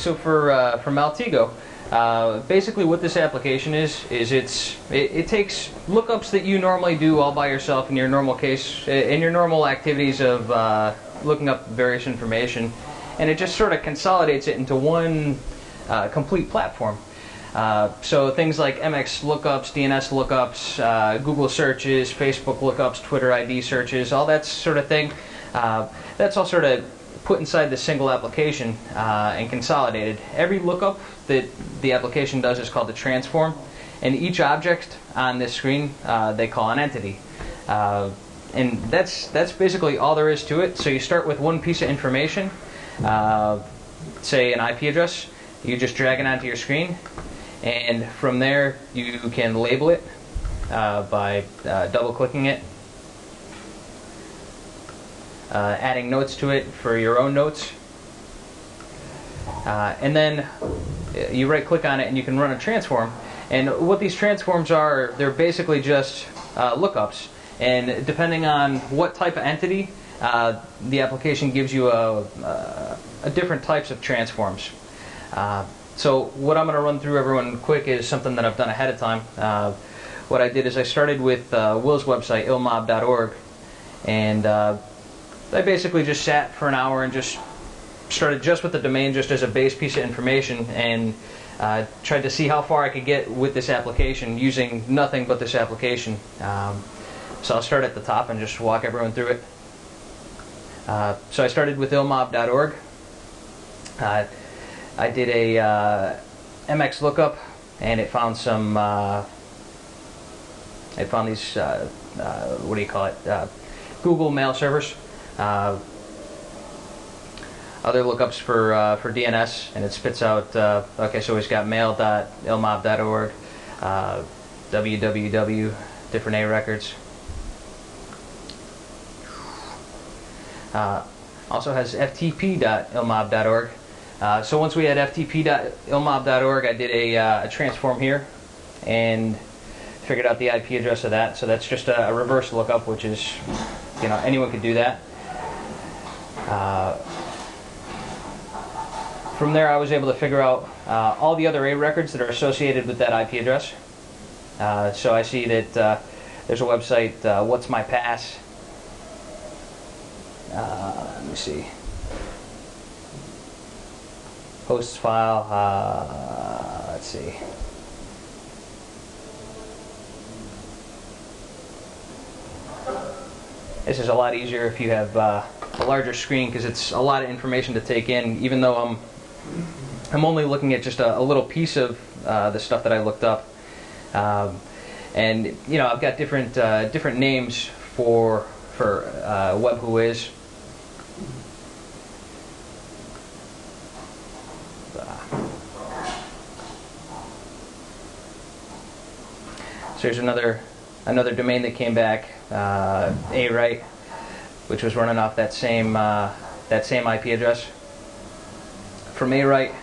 So for Maltego, basically what this application is it takes lookups that you normally do all by yourself in your normal case, in your normal activities of looking up various information, and it just sort of consolidates it into one complete platform. So things like MX lookups, DNS lookups, Google searches, Facebook lookups, Twitter ID searches, all that sort of thing, that's all sort of put inside the single application and consolidated. Every lookup that the application does is called a transform, and each object on this screen they call an entity. And that's basically all there is to it. So you start with one piece of information, say an IP address. You just drag it onto your screen, and from there you can label it by double-clicking it, adding notes to it for your own notes, and then you right-click on it and you can run a transform. And what these transforms are, they're basically just lookups. And depending on what type of entity, the application gives you a different types of transforms. So what I'm going to run through everyone quick is something that I've done ahead of time. What I did is I started with Will's website, illmob.org, and I basically just sat for an hour and just started just with the domain, just as a base piece of information, and tried to see how far I could get with this application using nothing but this application. So I'll start at the top and just walk everyone through it. So I started with illmob.org. I did a MX lookup, and it found some. It found these. What do you call it? Google mail servers. Other lookups for DNS, and it spits out. Okay, so we've got mail.illmob.org, www, different A records. Also has ftp.illmob.org. So once we had ftp.illmob.org, I did a transform here and figured out the IP address of that. So that's just a reverse lookup, which is, anyone could do that. From there, I was able to figure out all the other A records that are associated with that IP address. So I see that there's a website, What's My Pass. Let me see. Hosts file. Let's see. This is a lot easier if you have a larger screen, because it's a lot of information to take in. Even though I'm only looking at just a little piece of the stuff that I looked up, and I've got different names for WebWhois. So here's another domain that came back, A-Right, which was running off that same IP address. From A-Right,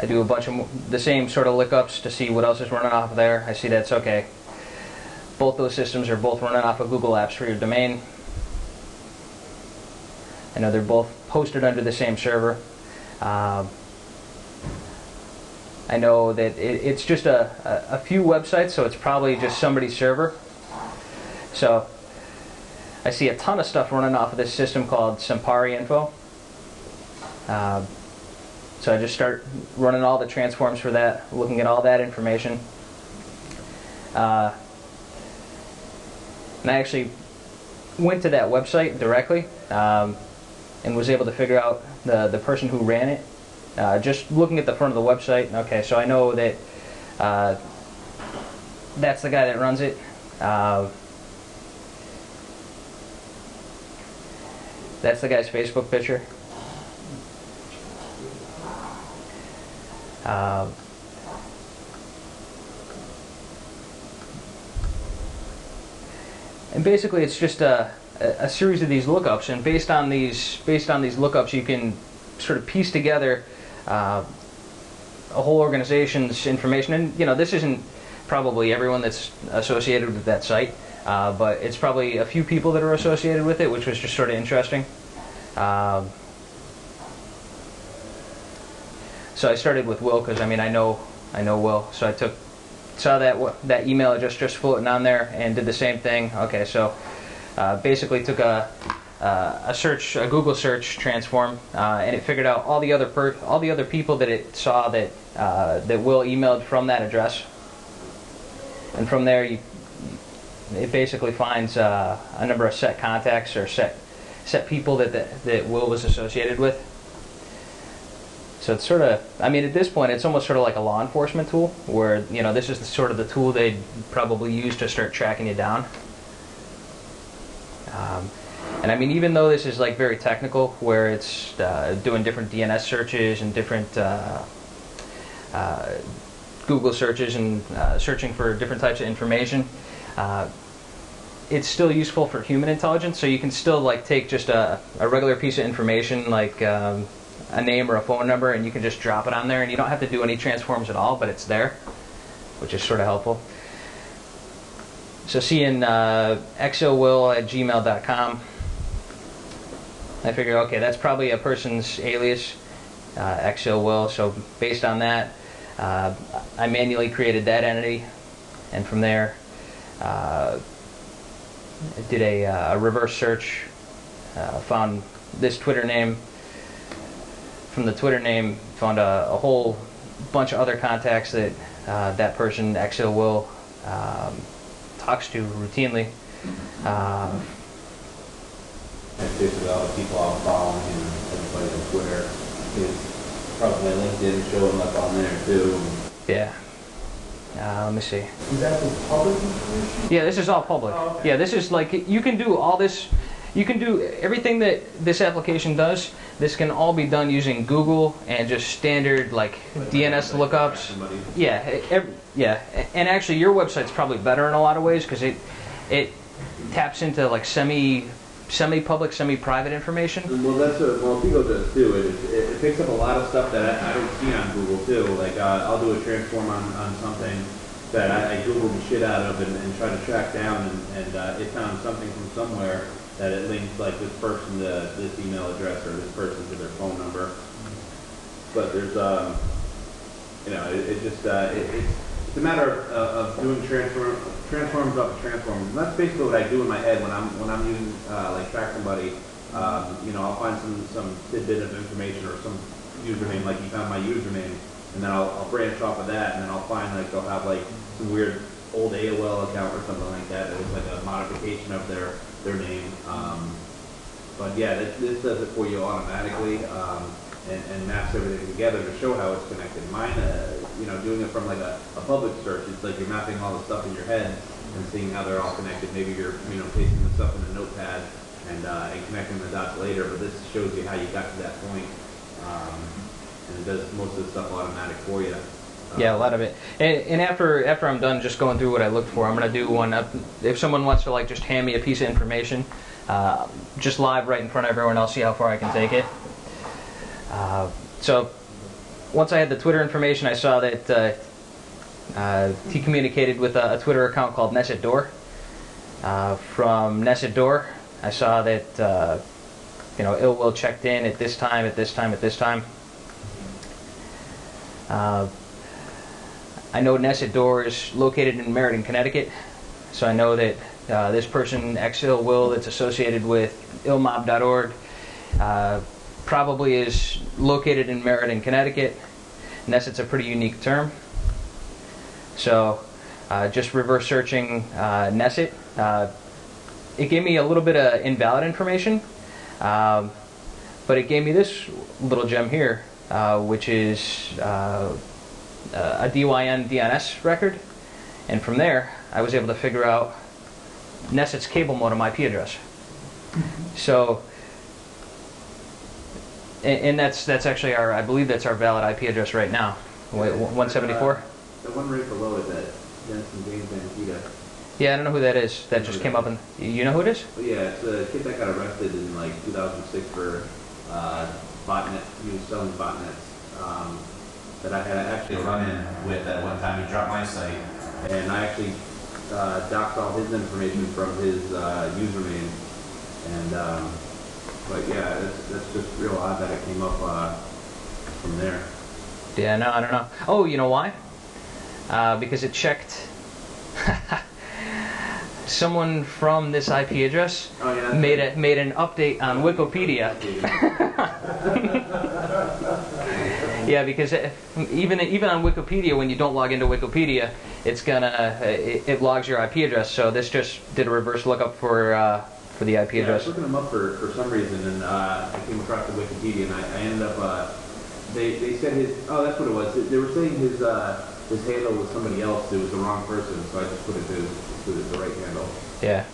I do a bunch of the same sort of lookups to see what else is running off of there. I see that's okay. Both those systems are both running off of Google Apps for your domain. I know they're both hosted under the same server. I know that it's just a few websites, so it's probably just somebody's server. So I see a ton of stuff running off of this system called Sampari Info. So I just start running all the transforms for that, looking at all that information. And I actually went to that website directly and was able to figure out the person who ran it. Just looking at the front of the website. Okay, so I know that that's the guy that runs it. That's the guy's Facebook picture. And basically, it's just a series of these lookups, and based on these lookups, you can sort of piece together a whole organization's information. And this isn't probably everyone that's associated with that site, but it's probably a few people that are associated with it, which was just sort of interesting. So I started with Will because I mean I know Will. So I saw that email address just floating on there and did the same thing. Okay, so basically took a Google search transform, and it figured out all the other people that it saw that Will emailed from that address, and from there it basically finds a number of set contacts or set people that Will was associated with. So it's sort of, I mean, at this point, it's almost sort of like a law enforcement tool, where, you know, this is sort of the tool they'd probably use to start tracking you down. And I mean, even though this is like very technical, where it's doing different DNS searches and different Google searches and searching for different types of information, it's still useful for human intelligence. So you can still like take just a regular piece of information, like a name or a phone number, and you can just drop it on there, and you don't have to do any transforms at all, but it's there, which is sort of helpful. So seeing xlwill@gmail.com, I figure, okay, that's probably a person's alias, xlwill. So based on that, I manually created that entity, and from there I did a reverse search, found this Twitter name. From the Twitter name, found a whole bunch of other contacts that that person, xlwill, talks to routinely. That's basically all the people I'm following and everybody on Twitter is probably LinkedIn showing up on there too. Yeah. Let me see. Is that the public information? Yeah, this is all public. Oh, okay. Yeah, this is like, you can do all this. You can do everything that this application does. This can all be done using Google and just standard like DNS lookups. Yeah, yeah. And actually, your website's probably better in a lot of ways because it taps into like semi-public, semi-private information. Well, that's what Maltego does too. It picks up a lot of stuff that I don't see on Google too. Like I'll do a transform on something that I Googled the shit out of and try to track down, and it found something from somewhere that it links like this person to this email address or this person to their phone number. But there's, you know, it's a matter of doing transforms off of transforms. And that's basically what I do in my head when I'm using like track somebody. You know, I'll find some tidbit of information or some username, like you found my username, and then I'll branch off of that, and then I'll find like they'll have like some weird old AOL account or something like that. It was like a modification of their name. But yeah, this does it for you automatically and maps everything together to show how it's connected. Mine, you know, doing it from like a public search, it's like you're mapping all the stuff in your head and seeing how they're all connected. Maybe you're, you know, pasting the stuff in a notepad and connecting the dots later, but this shows you how you got to that point. And it does most of the stuff automatic for you. Yeah, a lot of it. And after I'm done just going through what I looked for, I'm going to do one up. If someone wants to like just hand me a piece of information, just live right in front of everyone, I'll see how far I can take it. So once I had the Twitter information, I saw that he communicated with a Twitter account called NESIT Door. From NESIT Door, I saw that you know, Will checked in at this time, at this time, at this time. I know NESIT Door is located in Meriden, Connecticut, so I know that this person, xlwill, that's associated with illmob.org, probably is located in Meriden, Connecticut. NESIT's a pretty unique term. So just reverse searching NESIT, it gave me a little bit of invalid information, but it gave me this little gem here, which is a DYN DNS record, and from there I was able to figure out NESIT's cable modem IP address. So, and that's actually our, I believe that's our valid IP address right now. Wait, 174. The one right below it, that Jensen James Antita. Yeah, I don't know who that is. That just came up, and you know who it is? Well, yeah, it's a kid that got arrested in like 2006 for botnet. He was selling botnets. That I had actually a run-in with at one time. He dropped my site, and I actually doxed all his information from his username. And but yeah, that's just real odd that it came up from there. Yeah, no, I don't know. Oh, you know why? Because it checked. Someone from this IP address made an update on Wikipedia. Yeah, because even on Wikipedia, when you don't log into Wikipedia, it logs your IP address. So this just did a reverse lookup for the IP address. I was looking them up for some reason, and I came across the Wikipedia, and I ended up. They said that's what it was. They were saying his handle was somebody else. It was the wrong person, so I just put it to the right handle. Yeah.